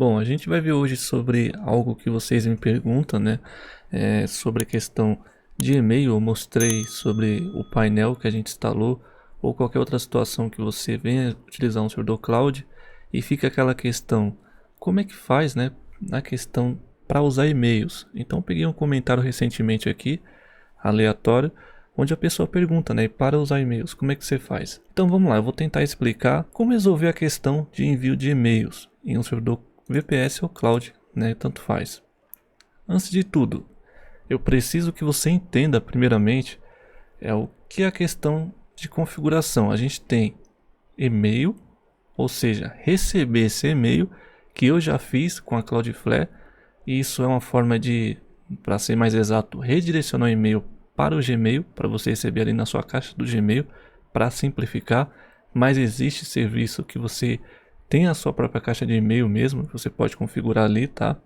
Bom, a gente vai ver hoje sobre algo que vocês me perguntam, né? Sobre a questão de e-mail. Eu mostrei sobre o painel que a gente instalou ou qualquer outra situação que você venha utilizar um servidor cloud e fica aquela questão, como é que faz, né? Na questão para usar e-mails. Então eu peguei um comentário recentemente aqui, aleatório, onde a pessoa pergunta, né, para usar e-mails, como é que você faz? Então vamos lá, eu vou tentar explicar como resolver a questão de envio de e-mails em um servidor VPS ou cloud, né, tanto faz. Antes de tudo, eu preciso que você entenda primeiramente o que é a questão de configuração. A gente tem e-mail, ou seja, receber esse e-mail que eu já fiz com a Cloudflare, e isso é uma forma de, para ser mais exato, redirecionar o e-mail para o Gmail, para você receber ali na sua caixa do Gmail, para simplificar. Mas existe serviço que você tem a sua própria caixa de e-mail mesmo, você pode configurar ali, tá?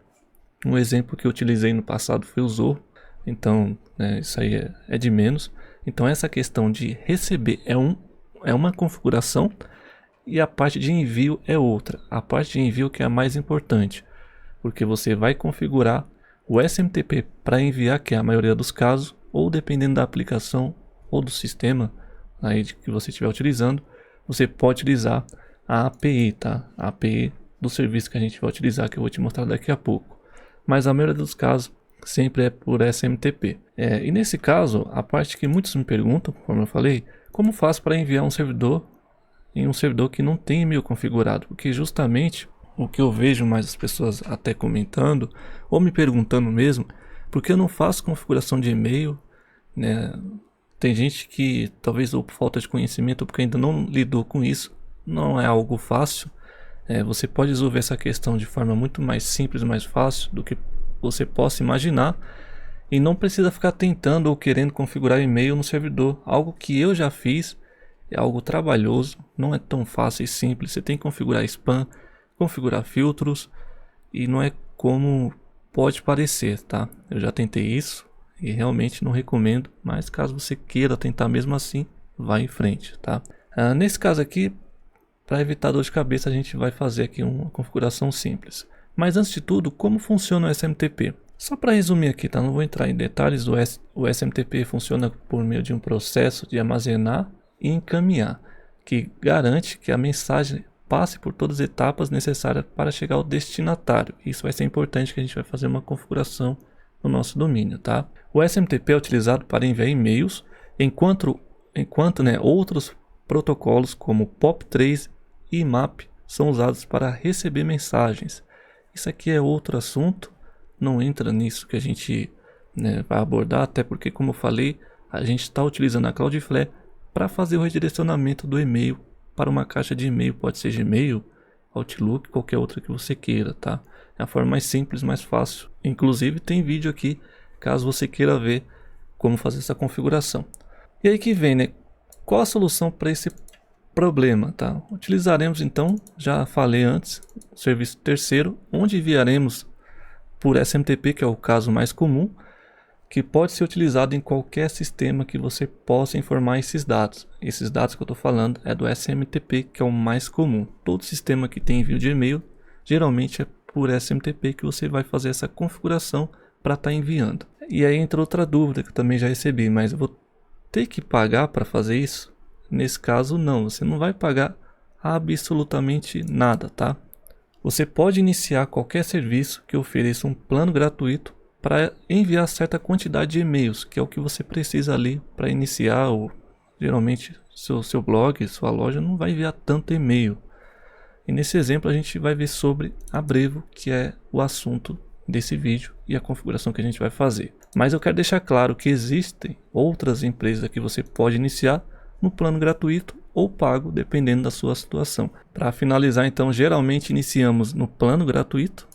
Um exemplo que eu utilizei no passado foi o Zorro, então isso aí é de menos. Então essa questão de receber é uma configuração e a parte de envio é outra. A parte de envio que é a mais importante, porque você vai configurar o SMTP para enviar, que é a maioria dos casos, ou dependendo da aplicação ou do sistema aí que você estiver utilizando, você pode utilizar a API, tá? A API do serviço que a gente vai utilizar, que eu vou te mostrar daqui a pouco. Mas a maioria dos casos sempre é por SMTP. E nesse caso, a parte que muitos me perguntam, como eu falei, como faço para enviar um servidor em um servidor que não tem e-mail configurado? Porque justamente o que eu vejo mais as pessoas até comentando ou me perguntando mesmo, porque eu não faço configuração de e-mail, né? Tem gente que talvez ou por falta de conhecimento ou porque ainda não lidou com isso, não é algo fácil. Você pode resolver essa questão de forma muito mais simples, mais fácil do que você possa imaginar, e não precisa ficar tentando ou querendo configurar e-mail no servidor. Algo que eu já fiz, é algo trabalhoso, não é tão fácil e simples. Você tem que configurar spam, configurar filtros, e não é como pode parecer, tá? Eu já tentei isso e realmente não recomendo, mas caso você queira tentar mesmo assim, vá em frente, tá? Nesse caso aqui, para evitar dor de cabeça, a gente vai fazer aqui uma configuração simples. Mas antes de tudo, como funciona o SMTP? Só para resumir aqui, tá? Não vou entrar em detalhes. O SMTP funciona por meio de um processo de armazenar e encaminhar, que garante que a mensagem passe por todas as etapas necessárias para chegar ao destinatário. Isso vai ser importante, que a gente vai fazer uma configuração no nosso domínio, tá? O SMTP é utilizado para enviar e-mails, enquanto outros protocolos como POP3 e IMAP são usados para receber mensagens. Isso aqui é outro assunto, não entra nisso que a gente vai abordar, até porque, como eu falei, a gente está utilizando a Cloudflare para fazer o redirecionamento do e-mail para uma caixa de e-mail, pode ser Gmail, Outlook, qualquer outra que você queira, tá? É a forma mais simples, mais fácil. Inclusive tem vídeo aqui, caso você queira ver como fazer essa configuração. E aí que vem, né? Qual a solução para esse problema, tá? Utilizaremos então, já falei antes, o serviço terceiro, onde enviaremos por SMTP, que é o caso mais comum, que pode ser utilizado em qualquer sistema que você possa informar esses dados. Esses dados que eu estou falando é do SMTP, que é o mais comum. Todo sistema que tem envio de e-mail, geralmente é por SMTP que você vai fazer essa configuração para estar enviando. E aí entra outra dúvida que eu também já recebi, mas eu vou ter que pagar para fazer isso? Nesse caso não, você não vai pagar absolutamente nada, tá? Você pode iniciar qualquer serviço que ofereça um plano gratuito para enviar certa quantidade de e-mails, que é o que você precisa ali para iniciar. Ou geralmente seu blog, sua loja não vai enviar tanto e-mail. E nesse exemplo a gente vai ver sobre a Brevo, que é o assunto desse vídeo e a configuração que a gente vai fazer. Mas eu quero deixar claro que existem outras empresas que você pode iniciar no plano gratuito ou pago, dependendo da sua situação. Para finalizar, então, geralmente iniciamos no plano gratuito,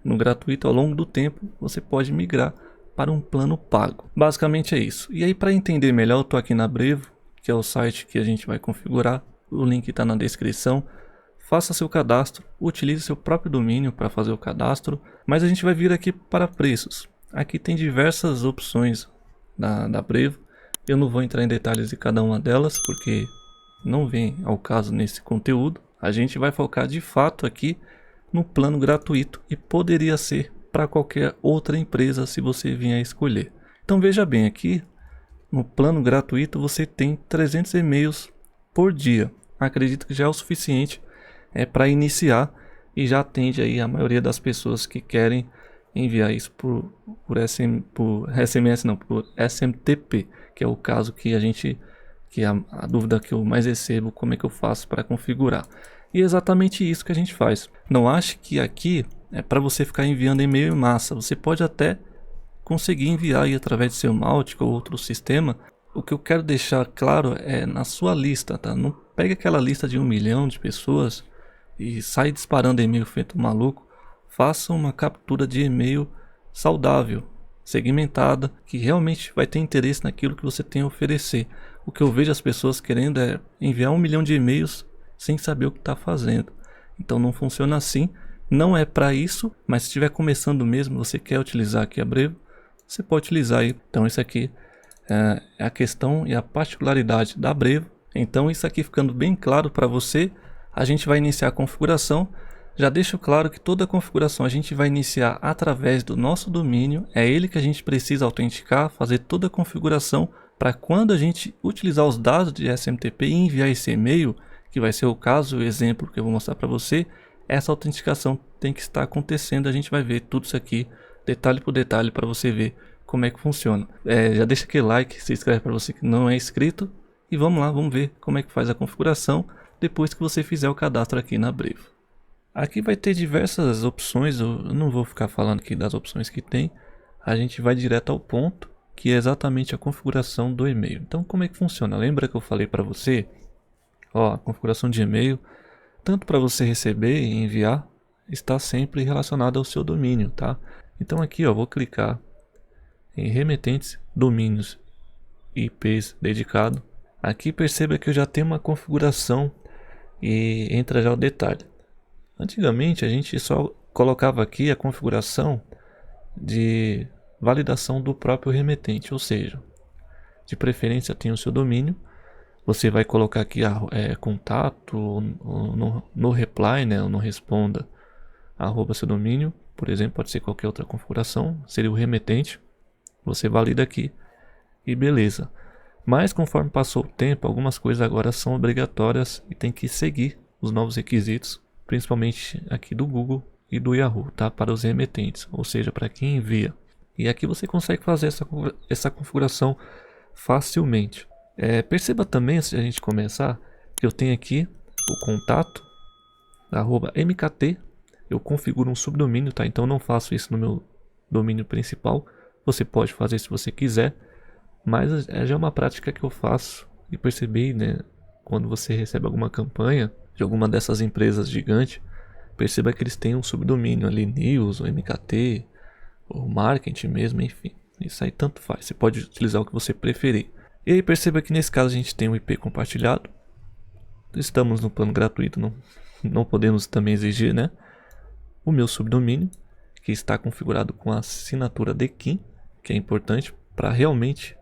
no gratuito. Ao longo do tempo você pode migrar para um plano pago. Basicamente é isso. E aí, para entender melhor, eu estou aqui na Brevo, que é o site que a gente vai configurar. O link está na descrição. Faça seu cadastro, utilize seu próprio domínio para fazer o cadastro, mas a gente vai vir aqui para preços. Aqui tem diversas opções da Brevo. Eu não vou entrar em detalhes de cada uma delas, porque não vem ao caso nesse conteúdo. A gente vai focar de fato aqui no plano gratuito e poderia ser para qualquer outra empresa se você vier a escolher. Então veja bem, aqui no plano gratuito você tem 300 e-mails por dia. Acredito que já é o suficiente para iniciar e já atende aí a maioria das pessoas que querem enviar isso por SMS não, por SMTP, que é o caso que a dúvida que eu mais recebo, como é que eu faço para configurar. E é exatamente isso que a gente faz. Não ache que aqui é para você ficar enviando e-mail em massa. Você pode até conseguir enviar aí através de seu Mautic ou outro sistema. O que eu quero deixar claro é na sua lista, tá? Não pega aquela lista de 1 milhão de pessoas e sai disparando e-mail feito maluco. Faça uma captura de e-mail saudável, segmentada, que realmente vai ter interesse naquilo que você tem a oferecer. O que eu vejo as pessoas querendo é enviar 1 milhão de e-mails sem saber o que está fazendo. Então não funciona assim, não é para isso, mas se estiver começando mesmo, você quer utilizar aqui a Brevo, você pode utilizar aí. Então isso aqui é a questão e a particularidade da Brevo. Então isso aqui ficando bem claro para você, a gente vai iniciar a configuração. Já deixo claro que toda a configuração a gente vai iniciar através do nosso domínio, é ele que a gente precisa autenticar, fazer toda a configuração para quando a gente utilizar os dados de SMTP e enviar esse e-mail, que vai ser o caso, o exemplo que eu vou mostrar para você, essa autenticação tem que estar acontecendo. A gente vai ver tudo isso aqui, detalhe por detalhe, para você ver como é que funciona. Já deixa aquele like, se inscreve para você que não é inscrito e vamos lá, vamos ver como é que faz a configuração depois que você fizer o cadastro aqui na Brevo. Aqui vai ter diversas opções, eu não vou ficar falando aqui das opções que tem, a gente vai direto ao ponto, que é exatamente a configuração do e-mail. Então como é que funciona? Lembra que eu falei para você? A configuração de e-mail, tanto para você receber e enviar, está sempre relacionada ao seu domínio, tá? Então aqui vou clicar em remetentes, domínios e IPs dedicado. Aqui perceba que eu já tenho uma configuração e entra já o detalhe. Antigamente a gente só colocava aqui a configuração de validação do próprio remetente, ou seja, de preferência tem o seu domínio, você vai colocar aqui contato no reply, né, ou no responda, @ seu domínio, por exemplo, pode ser qualquer outra configuração, seria o remetente, você valida aqui e beleza. Mas conforme passou o tempo, algumas coisas agora são obrigatórias e tem que seguir os novos requisitos, principalmente aqui do Google e do Yahoo, tá? Para os remetentes, ou seja, para quem envia. E aqui você consegue fazer essa configuração facilmente. Perceba também, se a gente começar, que eu tenho aqui o contato, @mkt, eu configuro um subdomínio, tá? Então eu não faço isso no meu domínio principal, você pode fazer se você quiser, mas já é uma prática que eu faço e percebi, né? Quando você recebe alguma campanha de alguma dessas empresas gigantes, perceba que eles têm um subdomínio ali, news, ou MKT, ou marketing mesmo, enfim. Isso aí tanto faz, você pode utilizar o que você preferir. E aí perceba que nesse caso a gente tem um IP compartilhado. Estamos no plano gratuito, não podemos também exigir, né? O meu subdomínio, que está configurado com a assinatura DKIM, que é importante para realmente,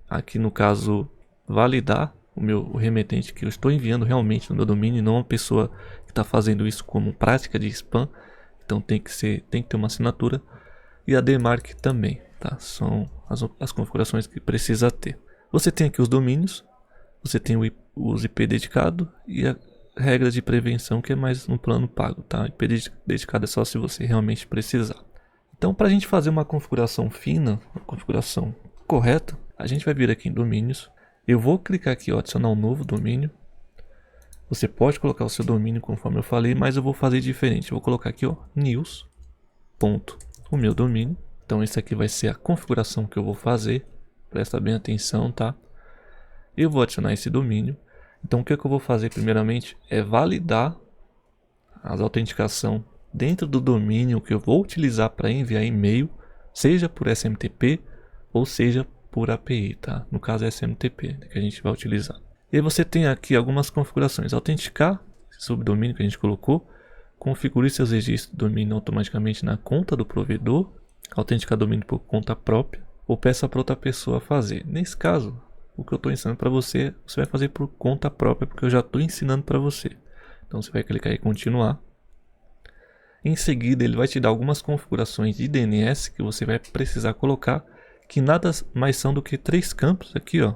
aqui no caso, validar o remetente que eu estou enviando realmente no meu domínio, e não uma pessoa que está fazendo isso como prática de spam. Então tem que ter uma assinatura. E a DMARC também, tá? São as configurações que precisa ter. Você tem aqui os domínios, você tem os IP dedicado e a regra de prevenção, que é mais no plano pago, tá? IP dedicado é só se você realmente precisar. Então, para a gente fazer uma configuração fina, uma configuração correta, a gente vai vir aqui em domínios. Eu vou clicar aqui, adicionar um novo domínio. Você pode colocar o seu domínio conforme eu falei, mas eu vou fazer diferente. Eu vou colocar aqui, news. O meu domínio. Então esse aqui vai ser a configuração que eu vou fazer. Presta bem atenção, tá? Eu vou adicionar esse domínio. Então o que eu vou fazer primeiramente é validar as autenticação dentro do domínio que eu vou utilizar para enviar e-mail, seja por SMTP ou seja por API, tá? No caso é SMTP que a gente vai utilizar. E aí você tem aqui algumas configurações. Autenticar, subdomínio que a gente colocou. Configure seus registros de domínio automaticamente na conta do provedor. Autenticar domínio por conta própria. Ou peça para outra pessoa fazer. Nesse caso, o que eu estou ensinando para você, você vai fazer por conta própria, porque eu já estou ensinando para você. Então você vai clicar em continuar. Em seguida, ele vai te dar algumas configurações de DNS que você vai precisar colocar, que nada mais são do que 3 campos aqui, ó,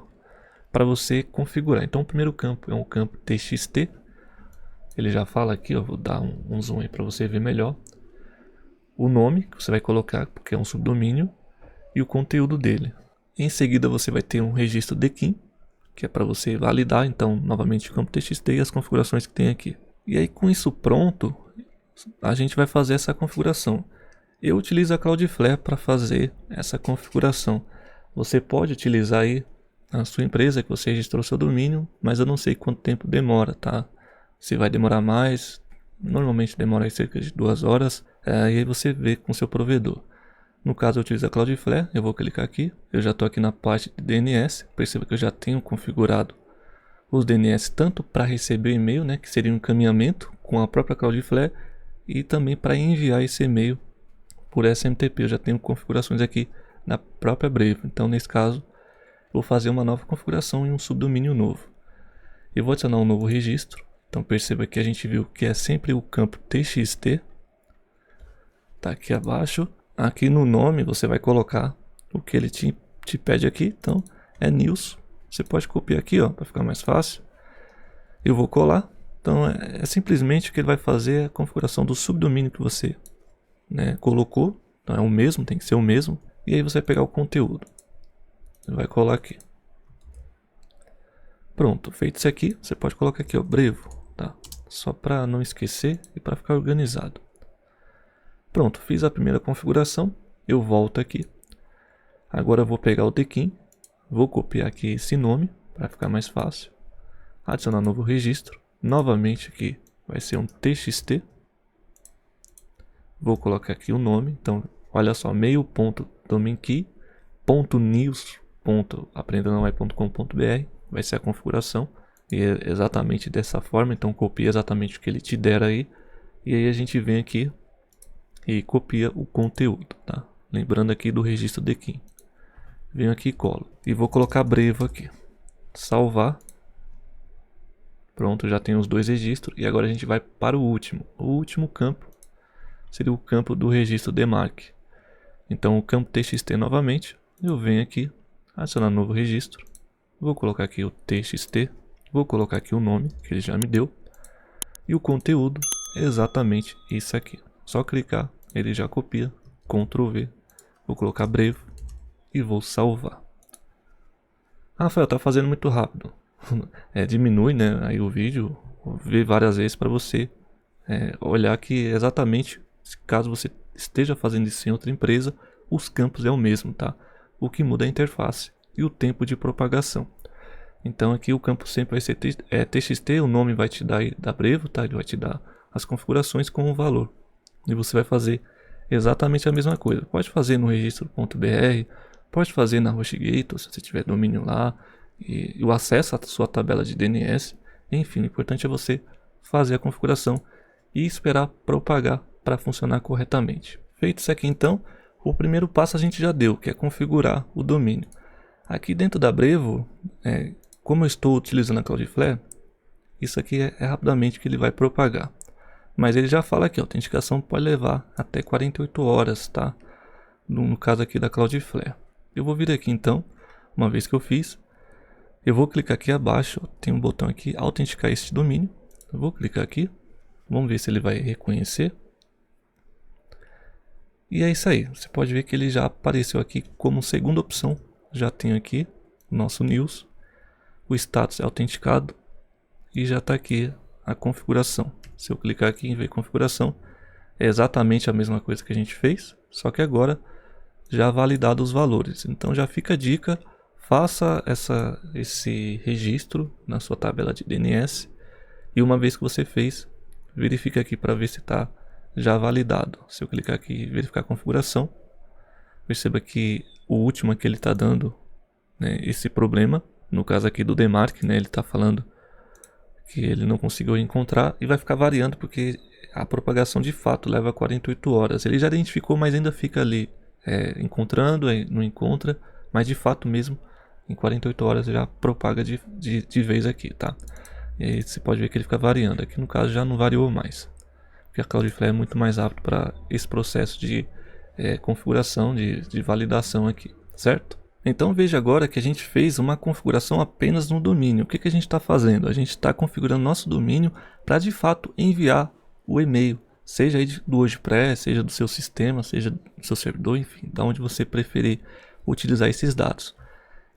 para você configurar. Então, o primeiro campo é um campo TXT. Ele já fala aqui, ó, vou dar um zoom aí para você ver melhor. O nome que você vai colocar, porque é um subdomínio, e o conteúdo dele. Em seguida, você vai ter um registro DKIM, que é para você validar, então, novamente, o campo TXT e as configurações que tem aqui. E aí, com isso pronto, a gente vai fazer essa configuração. Eu utilizo a Cloudflare para fazer essa configuração. Você pode utilizar aí a sua empresa que você registrou seu domínio, mas eu não sei quanto tempo demora, tá? Se vai demorar mais, normalmente demora aí cerca de 2 horas, e aí você vê com seu provedor. No caso eu utilizo a Cloudflare, eu vou clicar aqui, eu já estou aqui na parte de DNS, perceba que eu já tenho configurado os DNS tanto para receber e-mail, né, que seria um encaminhamento com a própria Cloudflare, e também para enviar esse e-mail por SMTP. Eu já tenho configurações aqui na própria Brevo. Então, nesse caso, vou fazer uma nova configuração em um subdomínio novo. Eu vou adicionar um novo registro. Então, perceba que a gente viu que é sempre o campo TXT. Está aqui abaixo. Aqui no nome, você vai colocar o que ele te pede aqui. Então, é news. Você pode copiar aqui, ó, para ficar mais fácil. Eu vou colar. Então, é simplesmente o que ele vai fazer é a configuração do subdomínio que você, né, colocou. Então é o mesmo, tem que ser o mesmo. E aí você vai pegar o conteúdo. Você vai colar aqui. Pronto, feito isso aqui, você pode colocar aqui, ó, Brevo, tá? Só para não esquecer e para ficar organizado. Pronto, fiz a primeira configuração. Eu volto aqui. Agora eu vou pegar o DKIM. Vou copiar aqui esse nome para ficar mais fácil. Adicionar novo registro. Novamente aqui vai ser um TXT. Vou colocar aqui o nome. Então, olha só, mail.domainkey.news.aprendandonline.com.br vai ser a configuração. E é exatamente dessa forma. Então, copia exatamente o que ele te der aí. E aí a gente vem aqui e copia o conteúdo, tá? Lembrando aqui do registro DKIM. Venho aqui e colo. E vou colocar Brevo aqui. Salvar. Pronto, já tem os 2 registros. E agora a gente vai para o último. O último campo seria o campo do registro DMARC. Então o campo TXT novamente. Eu venho aqui, adicionar novo registro. Vou colocar aqui o TXT. Vou colocar aqui o nome que ele já me deu. E o conteúdo é exatamente isso aqui. Só clicar, ele já copia. Ctrl V. Vou colocar Brevo. E vou salvar. Rafael, tá fazendo muito rápido. Diminui, né, aí o vídeo, ver várias vezes para você olhar que exatamente, caso você esteja fazendo isso em outra empresa, os campos é o mesmo, tá? O que muda é a interface e o tempo de propagação. Então aqui o campo sempre vai ser TXT, o nome vai te dar aí da Brevo, tá? Ele vai te dar as configurações com o valor. E você vai fazer exatamente a mesma coisa. Pode fazer no registro.br, pode fazer na HostGator, se você tiver domínio lá, e o acesso à sua tabela de DNS. Enfim, o importante é você fazer a configuração e esperar propagar para funcionar corretamente. Feito isso aqui então, o primeiro passo a gente já deu, que é configurar o domínio. Aqui dentro da Brevo, como eu estou utilizando a Cloudflare, isso aqui é rapidamente que ele vai propagar. Mas ele já fala que a autenticação pode levar até 48 horas, tá? No caso aqui da Cloudflare. Eu vou vir aqui então, uma vez que eu fiz, eu vou clicar aqui abaixo, tem um botão aqui, autenticar este domínio. Eu vou clicar aqui, vamos ver se ele vai reconhecer. E é isso aí, você pode ver que ele já apareceu aqui como segunda opção. Já tenho aqui o nosso news, o status é autenticado e já está aqui a configuração. Se eu clicar aqui em ver configuração, é exatamente a mesma coisa que a gente fez, só que agora já validado os valores. Então já fica a dica, faça esse registro na sua tabela de DNS e uma vez que você fez, verifique aqui para ver se está já validado. Se eu clicar aqui e verificar a configuração, perceba que o último que ele está dando, né, esse problema, no caso aqui do DMARC, né, ele está falando que ele não conseguiu encontrar e vai ficar variando porque a propagação de fato leva 48 horas. Ele já identificou, mas ainda fica ali encontrando, não encontra, mas de fato mesmo em 48 horas já propaga de vez aqui, tá? E aí você pode ver que ele fica variando. Aqui no caso já não variou mais. porque a Cloudflare é muito mais apto para esse processo de configuração, de validação aqui, certo? Então veja agora que a gente fez uma configuração apenas no domínio. O que a gente está fazendo? A gente está configurando nosso domínio para de fato enviar o e-mail, seja aí do WordPress, seja do seu sistema, seja do seu servidor, enfim, da onde você preferir utilizar esses dados.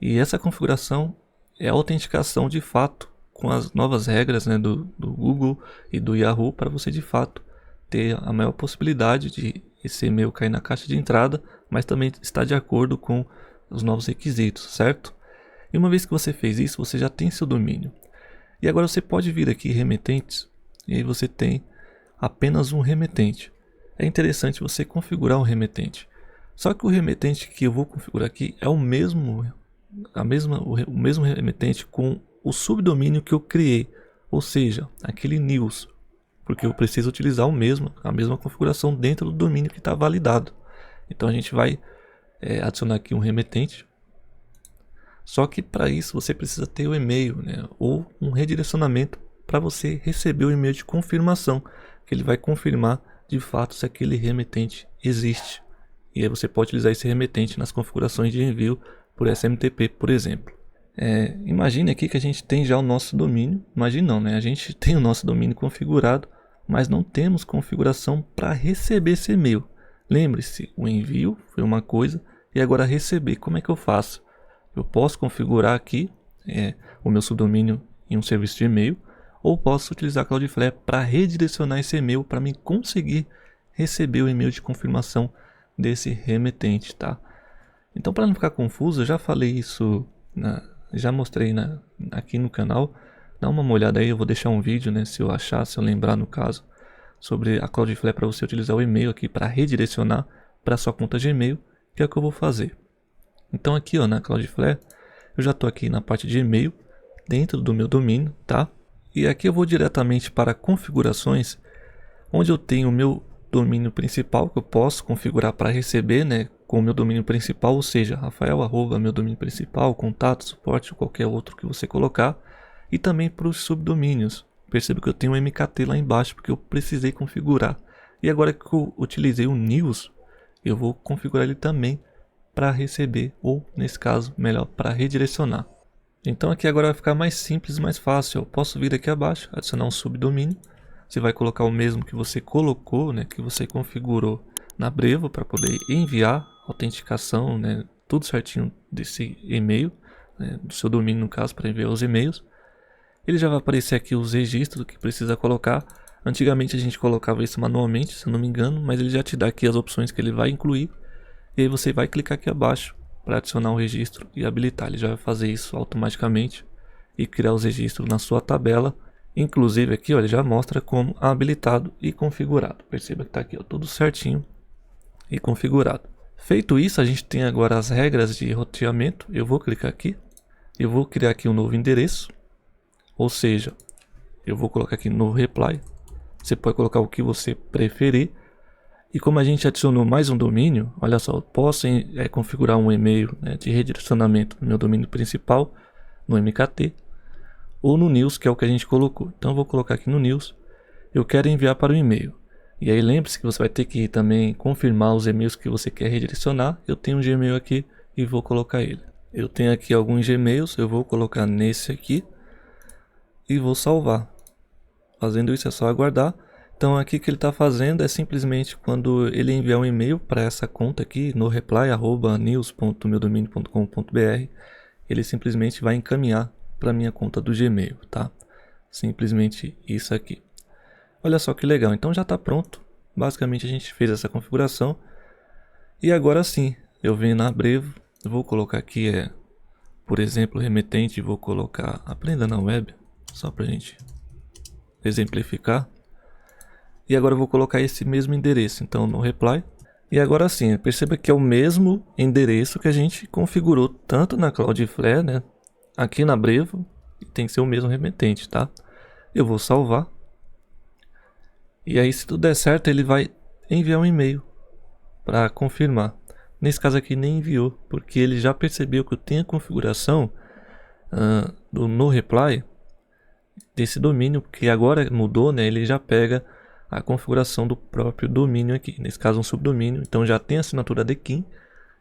E essa configuração é a autenticação de fato com as novas regras, né, do Google e do Yahoo, para você de fato ter a maior possibilidade de esse e-mail cair na caixa de entrada, mas também está de acordo com os novos requisitos, certo? E uma vez que você fez isso, você já tem seu domínio. E agora você pode vir aqui remetentes, e aí você tem apenas um remetente. É interessante você configurar um remetente. Só que o remetente que eu vou configurar aqui é o mesmo remetente com o subdomínio que eu criei, ou seja, aquele news, porque eu preciso utilizar a mesma configuração dentro do domínio que está validado. Então a gente vai adicionar aqui um remetente. Só que para isso você precisa ter o e-mail, né, ou um redirecionamento para você receber o e-mail de confirmação, que ele vai confirmar de fato se aquele remetente existe. E aí você pode utilizar esse remetente nas configurações de envio por SMTP, por exemplo. Imagine aqui que a gente tem já o nosso domínio. Imagine não, né? A gente tem o nosso domínio configurado, mas não temos configuração para receber esse e-mail. Lembre-se, o envio foi uma coisa e agora receber. Como é que eu faço? Eu posso configurar aqui o meu subdomínio em um serviço de e-mail, ou posso utilizar a Cloudflare para redirecionar esse e-mail para mim conseguir receber o e-mail de confirmação desse remetente, tá? Então, para não ficar confuso, eu já falei isso, já mostrei aqui no canal. Dá uma olhada aí, eu vou deixar um vídeo, né, se eu achar, se eu lembrar no caso, sobre a Cloudflare para você utilizar o e-mail aqui para redirecionar para sua conta Gmail, que é o que eu vou fazer. Então aqui, ó, na Cloudflare, eu já estou aqui na parte de e-mail, dentro do meu domínio, tá? E aqui eu vou diretamente para configurações, onde eu tenho o meu domínio principal, que eu posso configurar para receber, né, com o meu domínio principal, ou seja, Rafael, meu domínio principal, contato, suporte, qualquer outro que você colocar, e também para os subdomínios. Perceba que eu tenho um MKT lá embaixo, porque eu precisei configurar. E agora que eu utilizei o news, eu vou configurar ele também para receber, ou nesse caso, melhor, para redirecionar. Então aqui agora vai ficar mais simples, mais fácil. Eu posso vir aqui abaixo, adicionar um subdomínio. Você vai colocar o mesmo que você colocou, né, que você configurou na Brevo para poder enviar autenticação, né, tudo certinho desse e-mail, né, do seu domínio no caso, para enviar os e-mails. Ele já vai aparecer aqui os registros que precisa colocar. Antigamente a gente colocava isso manualmente, se eu não me engano, mas ele já te dá aqui as opções que ele vai incluir. E aí você vai clicar aqui abaixo para adicionar o registro e habilitar. Ele já vai fazer isso automaticamente e criar os registros na sua tabela. Inclusive aqui, ó, ele já mostra como habilitado e configurado. Perceba que está aqui, ó, tudo certinho e configurado. Feito isso, a gente tem agora as regras de roteamento. Eu vou clicar aqui. Eu vou criar aqui um novo endereço. Ou seja, eu vou colocar aqui no reply. Você pode colocar o que você preferir. E como a gente adicionou mais um domínio, olha só, eu posso configurar um e-mail, né, de redirecionamento no meu domínio principal, no MKT, ou no news, que é o que a gente colocou. Então eu vou colocar aqui no news, eu quero enviar para o e-mail. E aí lembre-se que você vai ter que também confirmar os e-mails que você quer redirecionar. Eu tenho um Gmail aqui e vou colocar ele. Eu tenho aqui alguns Gmails, eu vou colocar nesse aqui e vou salvar. Fazendo isso é só aguardar. Então aqui que ele está fazendo é simplesmente quando ele enviar um e-mail para essa conta aqui no reply @news.meudominio.com.br, ele simplesmente vai encaminhar para minha conta do Gmail, tá? Simplesmente isso aqui. Olha só que legal, então já está pronto. Basicamente a gente fez essa configuração. E agora sim, eu venho na Brevo, vou colocar aqui, por exemplo, remetente, vou colocar Aprenda na Web, só para a gente exemplificar. E agora eu vou colocar esse mesmo endereço, então no reply. E agora sim, perceba que é o mesmo endereço que a gente configurou tanto na Cloudflare, né, aqui na Brevo, tem que ser o mesmo remetente, tá? Eu vou salvar. E aí, se tudo der certo, ele vai enviar um e-mail para confirmar. Nesse caso aqui nem enviou, porque ele já percebeu que eu tenho a configuração no reply desse domínio, porque agora mudou, né? Ele já pega a configuração do próprio domínio aqui, nesse caso um subdomínio. Então já tem a assinatura DKIM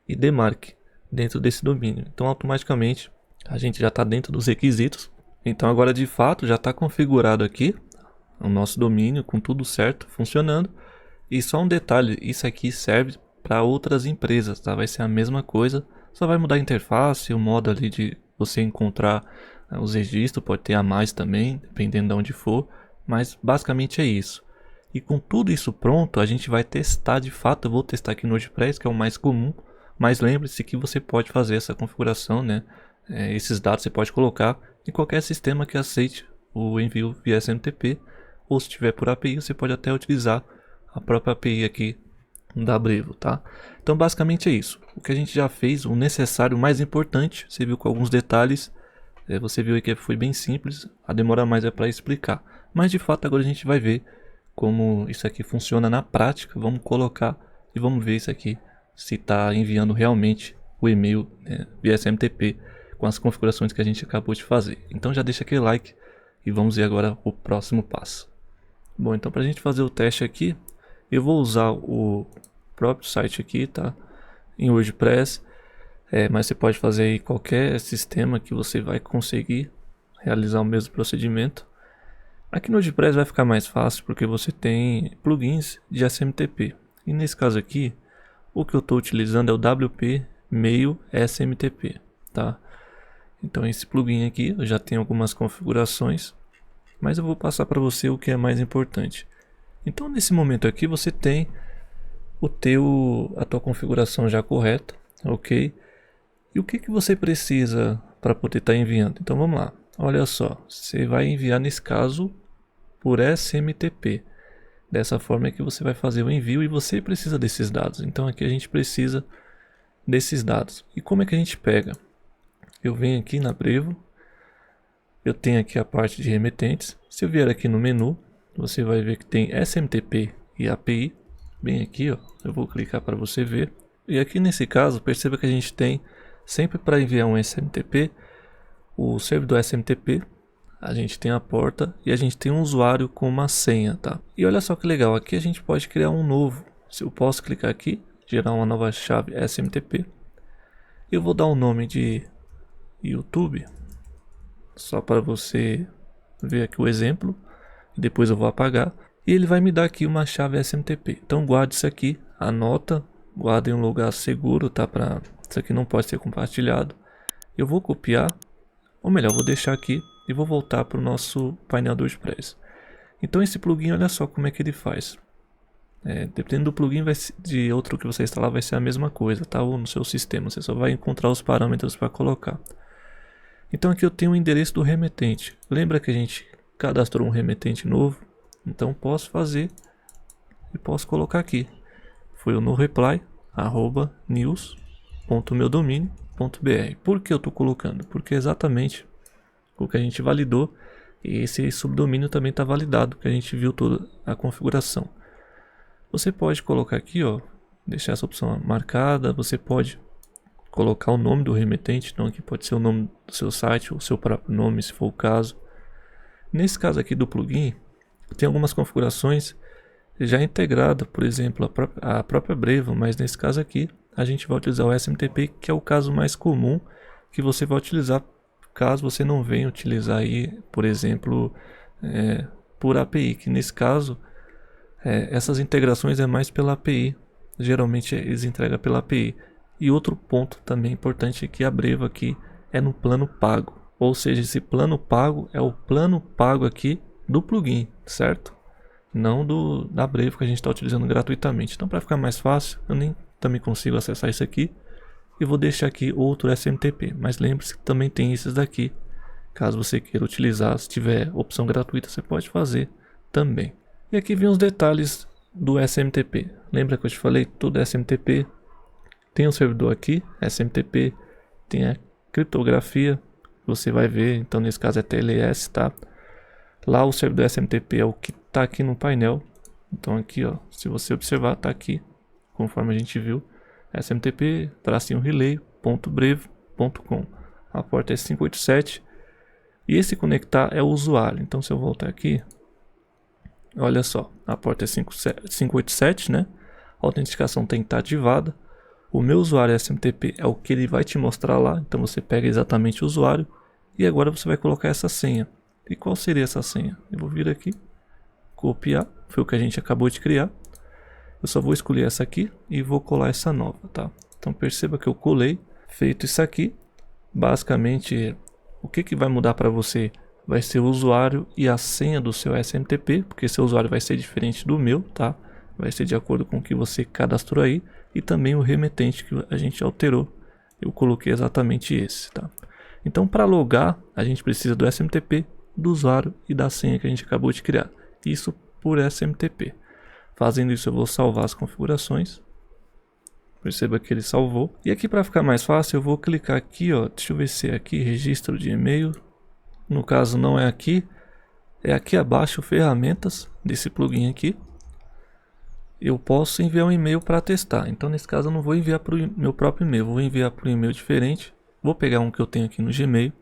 e DMARC dentro desse domínio. Então automaticamente a gente já está dentro dos requisitos. Então agora de fato já está configurado aqui o nosso domínio com tudo certo, funcionando. E só um detalhe, isso aqui serve para outras empresas, tá? Vai ser a mesma coisa, só vai mudar a interface, o modo ali de você encontrar os registros, pode ter a mais também, dependendo de onde for, mas basicamente é isso. E com tudo isso pronto, a gente vai testar de fato. Eu vou testar aqui no WordPress, que é o mais comum, mas lembre-se que você pode fazer essa configuração, né? Esses dados você pode colocar em qualquer sistema que aceite o envio via SMTP, ou se tiver por API, você pode até utilizar a própria API aqui da Brevo, tá? Então basicamente é isso. O que a gente já fez, o necessário, o mais importante, você viu com alguns detalhes, você viu aí que foi bem simples, a demora mais é para explicar. Mas de fato agora a gente vai ver como isso aqui funciona na prática. Vamos colocar e vamos ver isso aqui, se está enviando realmente o e-mail, né, via SMTP, com as configurações que a gente acabou de fazer. Então já deixa aquele like e vamos ver agora o próximo passo. Bom, então para a gente fazer o teste aqui, eu vou usar o próprio site aqui, tá? Em WordPress, mas você pode fazer em qualquer sistema que você vai conseguir realizar o mesmo procedimento. Aqui no WordPress vai ficar mais fácil porque você tem plugins de SMTP. E nesse caso aqui, o que eu estou utilizando é o WP Mail SMTP, tá? Então esse plugin aqui eu já tenho algumas configurações, mas eu vou passar para você o que é mais importante. Então nesse momento aqui você tem a tua configuração já correta, ok? E o que você precisa para poder estar enviando? Então vamos lá, olha só, você vai enviar nesse caso por SMTP. Dessa forma é que você vai fazer o envio e você precisa desses dados. Então aqui a gente precisa desses dados. E como é que a gente pega? Eu venho aqui na Brevo, eu tenho aqui a parte de remetentes. Se eu vier aqui no menu, você vai ver que tem SMTP e API, bem aqui, ó. Eu vou clicar para você ver. E aqui nesse caso, perceba que a gente tem, sempre para enviar um SMTP, o servidor SMTP, a gente tem a porta e a gente tem um usuário com uma senha, tá? E olha só que legal, aqui a gente pode criar um novo. Se eu posso clicar aqui, gerar uma nova chave SMTP. Eu vou dar um nome de YouTube, só para você ver aqui o exemplo. Depois eu vou apagar e ele vai me dar aqui uma chave SMTP. Então guarde isso aqui, anota, guarde em um lugar seguro, tá? Isso aqui não pode ser compartilhado. Eu vou copiar, ou melhor, vou deixar aqui e vou voltar para o nosso painel do WordPress. Então esse plugin, olha só como é que ele faz. Dependendo do plugin de outro que você instalar, vai ser a mesma coisa, tá? Ou no seu sistema, você só vai encontrar os parâmetros para colocar. Então aqui eu tenho o endereço do remetente. Lembra que a gente cadastrou um remetente novo? Então posso fazer e posso colocar aqui. Foi o noreply@news.meudomínio.br. Por que eu estou colocando? Porque é exatamente o que a gente validou. E esse subdomínio também está validado, que a gente viu toda a configuração. Você pode colocar aqui, ó, deixar essa opção marcada. Você pode colocar o nome do remetente, então aqui pode ser o nome do seu site, ou o seu próprio nome, se for o caso. Nesse caso aqui do plugin, tem algumas configurações já integradas, por exemplo, a própria Brevo, mas nesse caso aqui a gente vai utilizar o SMTP, que é o caso mais comum que você vai utilizar, caso você não venha utilizar aí, por exemplo, por API, que nesse caso essas integrações é mais pela API, geralmente eles entregam pela API. E outro ponto também importante é que a Brevo aqui é no plano pago. Ou seja, esse plano pago é o plano pago aqui do plugin, certo? Não da Brevo que a gente está utilizando gratuitamente. Então para ficar mais fácil, eu nem também consigo acessar isso aqui. E vou deixar aqui outro SMTP. Mas lembre-se que também tem esses daqui. Caso você queira utilizar, se tiver opção gratuita, você pode fazer também. E aqui vem os detalhes do SMTP. Lembra que eu te falei? Tudo é SMTP. Tem um servidor aqui, SMTP, tem a criptografia, você vai ver, então nesse caso é TLS, tá? Lá o servidor SMTP é o que está aqui no painel, então aqui, ó, se você observar, está aqui, conforme a gente viu, smtp-relay.brevo.com, a porta é 587, e esse conectar é o usuário. Então se eu voltar aqui, olha só, a porta é 587, né? A autenticação tem que estar ativada. O meu usuário SMTP é o que ele vai te mostrar lá, então você pega exatamente o usuário e agora você vai colocar essa senha. E qual seria essa senha? Eu vou vir aqui, copiar, foi o que a gente acabou de criar. Eu só vou escolher essa aqui e vou colar essa nova, tá? Então perceba que eu colei, feito isso aqui, basicamente o que vai mudar para você vai ser o usuário e a senha do seu SMTP, porque seu usuário vai ser diferente do meu, tá? Vai ser de acordo com o que você cadastrou aí, e também o remetente que a gente alterou. Eu coloquei exatamente esse, tá? Então para logar, a gente precisa do SMTP, do usuário e da senha que a gente acabou de criar. Isso por SMTP. Fazendo isso eu vou salvar as configurações. Perceba que ele salvou. E aqui para ficar mais fácil eu vou clicar aqui, ó. Deixa eu ver se é aqui, registro de e-mail. No caso não é aqui. É aqui abaixo, ferramentas desse plugin aqui. Eu posso enviar um e-mail para testar. Então nesse caso eu não vou enviar para o meu próprio e-mail. Vou enviar para um e-mail diferente. Vou pegar um que eu tenho aqui no Gmail.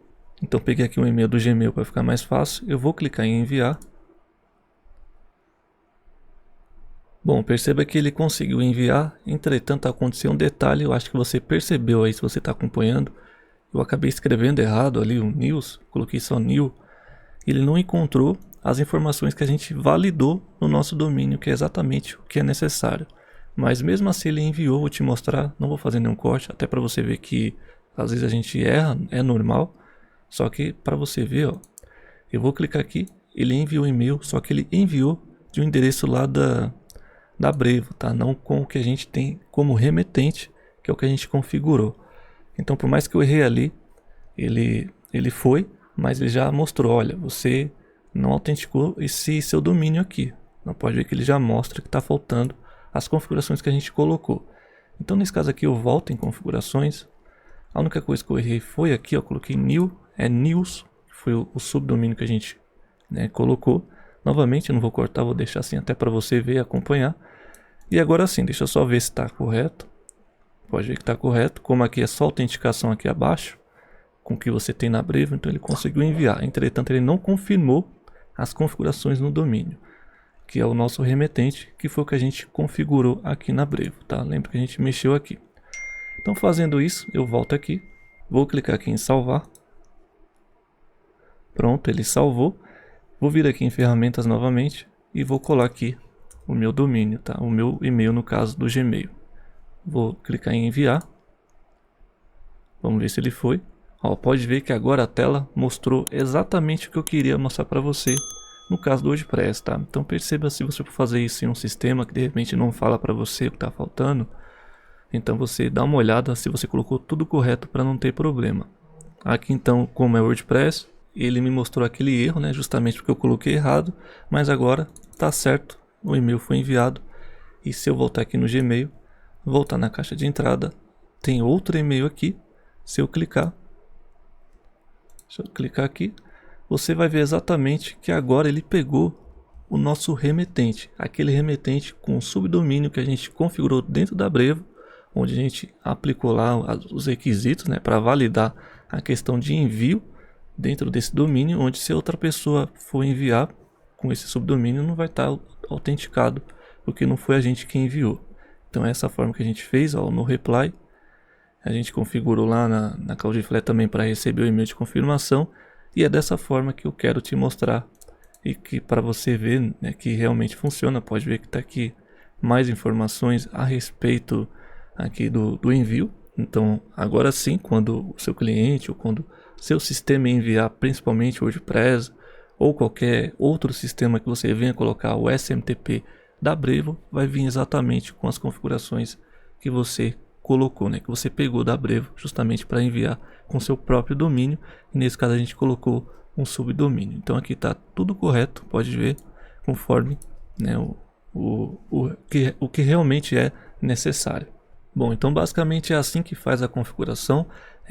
Então peguei aqui um e-mail do Gmail para ficar mais fácil. Eu vou clicar em enviar. Bom, perceba que ele conseguiu enviar, entretanto aconteceu um detalhe, eu acho que você percebeu aí se você está acompanhando. Eu acabei escrevendo errado ali o news, coloquei só new. Ele não encontrou as informações que a gente validou no nosso domínio, que é exatamente o que é necessário. Mas mesmo assim ele enviou, vou te mostrar, não vou fazer nenhum corte, até para você ver que às vezes a gente erra, é normal. Só que para você ver, ó, eu vou clicar aqui, ele enviou um e-mail, só que ele enviou de um endereço lá da Brevo, tá? Não com o que a gente tem como remetente, que é o que a gente configurou. Então, por mais que eu errei ali, ele foi, mas ele já mostrou, olha, você não autenticou esse seu domínio aqui. Não pode ver que ele já mostra que está faltando as configurações que a gente colocou. Então, nesse caso aqui, eu volto em configurações. A única coisa que eu errei foi aqui, ó, coloquei new, é news, que foi o subdomínio que a gente, né, colocou. Novamente, eu não vou cortar, vou deixar assim até para você ver e acompanhar. E agora sim, deixa eu só ver se está correto. Pode ver que está correto. Como aqui é só autenticação aqui abaixo, com o que você tem na Brevo, então ele conseguiu enviar. Entretanto, ele não confirmou as configurações no domínio, que é o nosso remetente, que foi o que a gente configurou aqui na Brevo, tá? Lembra que a gente mexeu aqui. Então, fazendo isso, eu volto aqui. Vou clicar aqui em salvar. Pronto, ele salvou. Vou vir aqui em ferramentas novamente e vou colar aqui o meu domínio, tá? O meu e-mail no caso do Gmail. Vou clicar em enviar. Vamos ver se ele foi. Ó, pode ver que agora a tela mostrou exatamente o que eu queria mostrar para você no caso do WordPress, tá? Então perceba, se você for fazer isso em um sistema que de repente não fala para você o que está faltando, então você dá uma olhada se você colocou tudo correto para não ter problema. Aqui então, como é WordPress, ele me mostrou aquele erro, né? Justamente porque eu coloquei errado, mas agora tá certo, o e-mail foi enviado. E se eu voltar aqui no Gmail, voltar na caixa de entrada, tem outro e-mail aqui. Se eu clicar, deixa eu clicar aqui, você vai ver exatamente que agora ele pegou o nosso remetente, aquele remetente com o subdomínio que a gente configurou dentro da Brevo, onde a gente aplicou lá os requisitos, né, para validar a questão de envio dentro desse domínio, onde se outra pessoa for enviar com esse subdomínio não vai estar autenticado, porque não foi a gente que enviou. Então é essa forma que a gente fez, ó, no reply. A gente configurou lá na Cloudflare também para receber o e-mail de confirmação. E é dessa forma que eu quero te mostrar. E que para você ver, né, que realmente funciona. Pode ver que está aqui mais informações a respeito aqui do envio. Então agora sim, quando o seu cliente ou quando seu sistema enviar, principalmente o WordPress ou qualquer outro sistema que você venha colocar o SMTP da Brevo, vai vir exatamente com as configurações que você colocou, né, que você pegou da Brevo justamente para enviar com seu próprio domínio, e nesse caso a gente colocou um subdomínio. Então aqui está tudo correto, pode ver, conforme, né, o que realmente é necessário. Bom, então basicamente é assim que faz a configuração.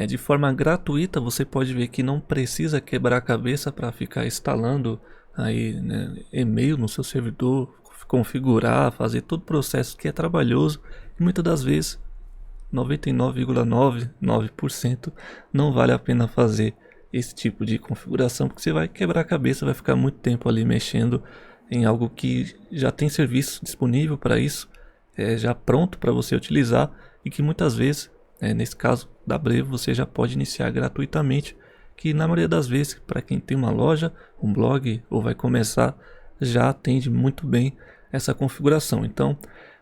De forma gratuita, você pode ver que não precisa quebrar a cabeça para ficar instalando aí, né, e-mail no seu servidor, configurar, fazer todo o processo que é trabalhoso e muitas das vezes 99,99% não vale a pena fazer esse tipo de configuração, porque você vai quebrar a cabeça, vai ficar muito tempo ali mexendo em algo que já tem serviço disponível para isso, já pronto para você utilizar e que muitas vezes, nesse caso da Brevo, você já pode iniciar gratuitamente, que na maioria das vezes, para quem tem uma loja, um blog ou vai começar, já atende muito bem essa configuração. Então,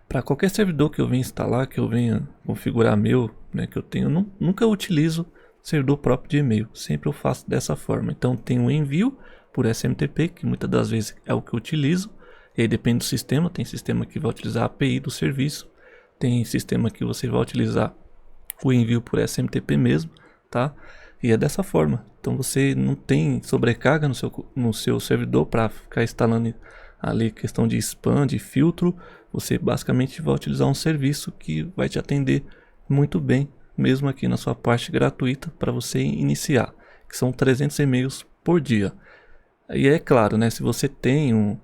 para qualquer servidor que eu venha instalar, que eu venha configurar meu, que eu tenho, nunca utilizo servidor próprio de e-mail, sempre eu faço dessa forma. Então tem um envio por SMTP, que muitas das vezes é o que eu utilizo, e aí depende do sistema, tem sistema que vai utilizar a API do serviço, tem sistema que você vai utilizar o envio por SMTP mesmo, tá? E é dessa forma, então você não tem sobrecarga no seu servidor para ficar instalando ali questão de spam, de filtro. Você basicamente vai utilizar um serviço que vai te atender muito bem, mesmo aqui na sua parte gratuita para você iniciar, que são 300 e-mails por dia. E é claro, se você tem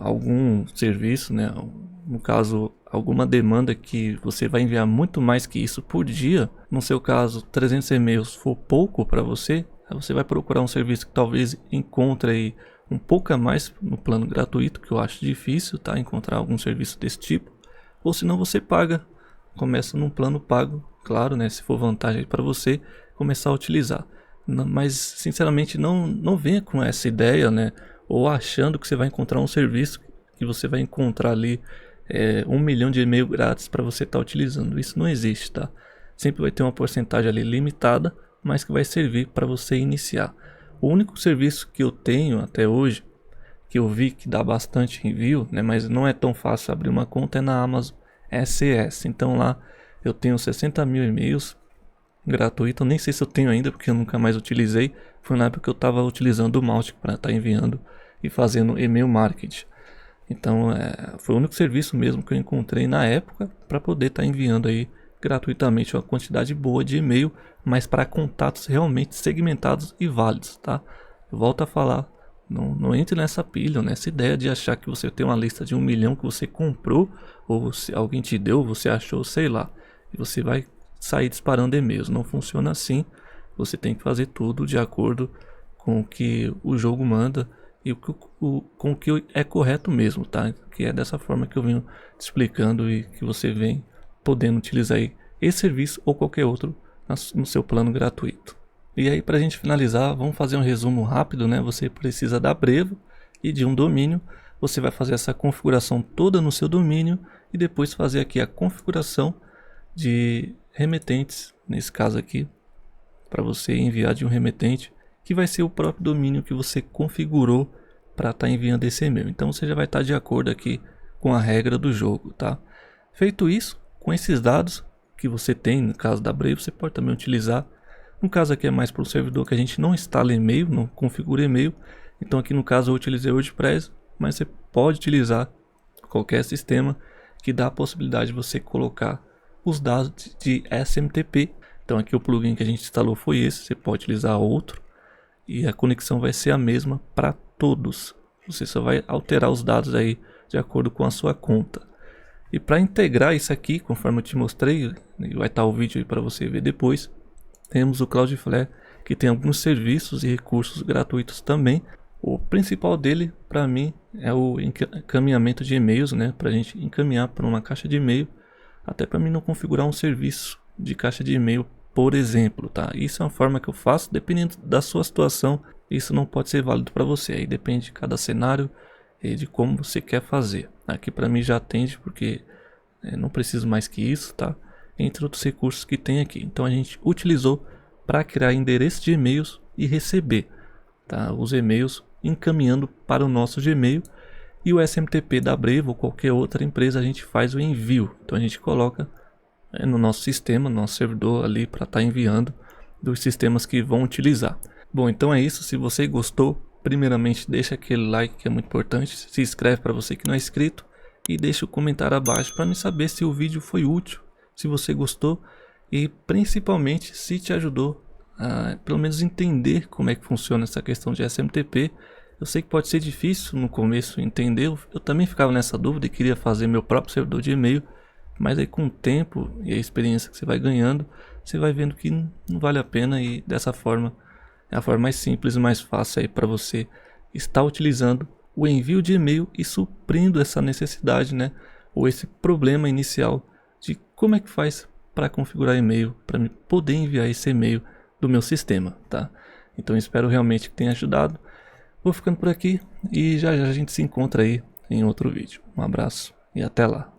algum serviço, no caso alguma demanda que você vai enviar muito mais que isso por dia, no seu caso 300 e-mails for pouco para você, aí você vai procurar um serviço que talvez encontre aí um pouco a mais no plano gratuito, que eu acho difícil, tá, encontrar algum serviço desse tipo, ou senão você paga, começa num plano pago, claro, se for vantagem para você começar a utilizar. Mas sinceramente não venha com essa ideia, ou achando que você vai encontrar um serviço que você vai encontrar ali 1 milhão de e-mail grátis para você estar utilizando. Isso não existe, tá? Sempre vai ter uma porcentagem ali limitada, mas que vai servir para você iniciar. O único serviço que eu tenho até hoje, que eu vi que dá bastante envio, mas não é tão fácil abrir uma conta, é na Amazon SES. Então lá eu tenho 60 mil e-mails gratuito, nem sei se eu tenho ainda porque eu nunca mais utilizei. Foi na época que eu estava utilizando o Mautic para estar enviando e fazendo e-mail marketing. Então foi o único serviço mesmo que eu encontrei na época para poder estar enviando aí gratuitamente uma quantidade boa de e-mail, mas para contatos realmente segmentados e válidos, tá? Eu volto a falar, não entre nessa pilha, nessa ideia de achar que você tem uma lista de 1 milhão que você comprou, ou se alguém te deu, você achou, sei lá, e você vai sair disparando e-mails. Não funciona assim. Você tem que fazer tudo de acordo com o que o jogo manda e com o que é correto mesmo, tá? Que é dessa forma que eu venho te explicando e que você vem podendo utilizar aí esse serviço ou qualquer outro no seu plano gratuito. E aí, para a gente finalizar, vamos fazer um resumo rápido, Você precisa da Brevo e de um domínio. Você vai fazer essa configuração toda no seu domínio e depois fazer aqui a configuração de remetentes, nesse caso aqui, para você enviar de um remetente, que vai ser o próprio domínio que você configurou para estar enviando esse e-mail. Então você já vai estar de acordo aqui com a regra do jogo, tá? Feito isso, com esses dados que você tem, no caso da Brave, você pode também utilizar. No caso aqui é mais para o servidor que a gente não instala e-mail, não configura e-mail. Então aqui no caso eu utilizei o WordPress, mas você pode utilizar qualquer sistema que dá a possibilidade de você colocar os dados de SMTP. Então aqui o plugin que a gente instalou foi esse, você pode utilizar outro e a conexão vai ser a mesma para todos. Você só vai alterar os dados aí de acordo com a sua conta. E para integrar isso aqui, conforme eu te mostrei, vai estar o vídeo aí para você ver depois, temos o Cloudflare, que tem alguns serviços e recursos gratuitos também. O principal dele, para mim, é o encaminhamento de e-mails, para a gente encaminhar para uma caixa de e-mail, até para mim não configurar um serviço de caixa de e-mail, por exemplo, tá? Isso é uma forma que eu faço, dependendo da sua situação, isso não pode ser válido para você, aí depende de cada cenário e de como você quer fazer. Aqui para mim já atende, porque não preciso mais que isso, tá? Entre outros recursos que tem aqui. Então a gente utilizou para criar endereço de e-mails e receber, tá? Os e-mails encaminhando para o nosso Gmail, e o SMTP da Brevo ou qualquer outra empresa a gente faz o envio. Então a gente coloca no nosso sistema, no nosso servidor ali para estar enviando dos sistemas que vão utilizar. Bom, então é isso. Se você gostou, primeiramente deixa aquele like que é muito importante, se inscreve para você que não é inscrito e deixa o comentário abaixo para me saber se o vídeo foi útil, se você gostou e principalmente se te ajudou a pelo menos entender como é que funciona essa questão de SMTP. Eu sei que pode ser difícil no começo entender, eu também ficava nessa dúvida e queria fazer meu próprio servidor de e-mail, mas aí com o tempo e a experiência que você vai ganhando, você vai vendo que não vale a pena, e dessa forma é a forma mais simples e mais fácil aí para você estar utilizando o envio de e-mail e suprindo essa necessidade, né, ou esse problema inicial de como é que faz para configurar e-mail, para poder enviar esse e-mail do meu sistema, tá? Então espero realmente que tenha ajudado. Vou ficando por aqui e já já a gente se encontra aí em outro vídeo. Um abraço e até lá.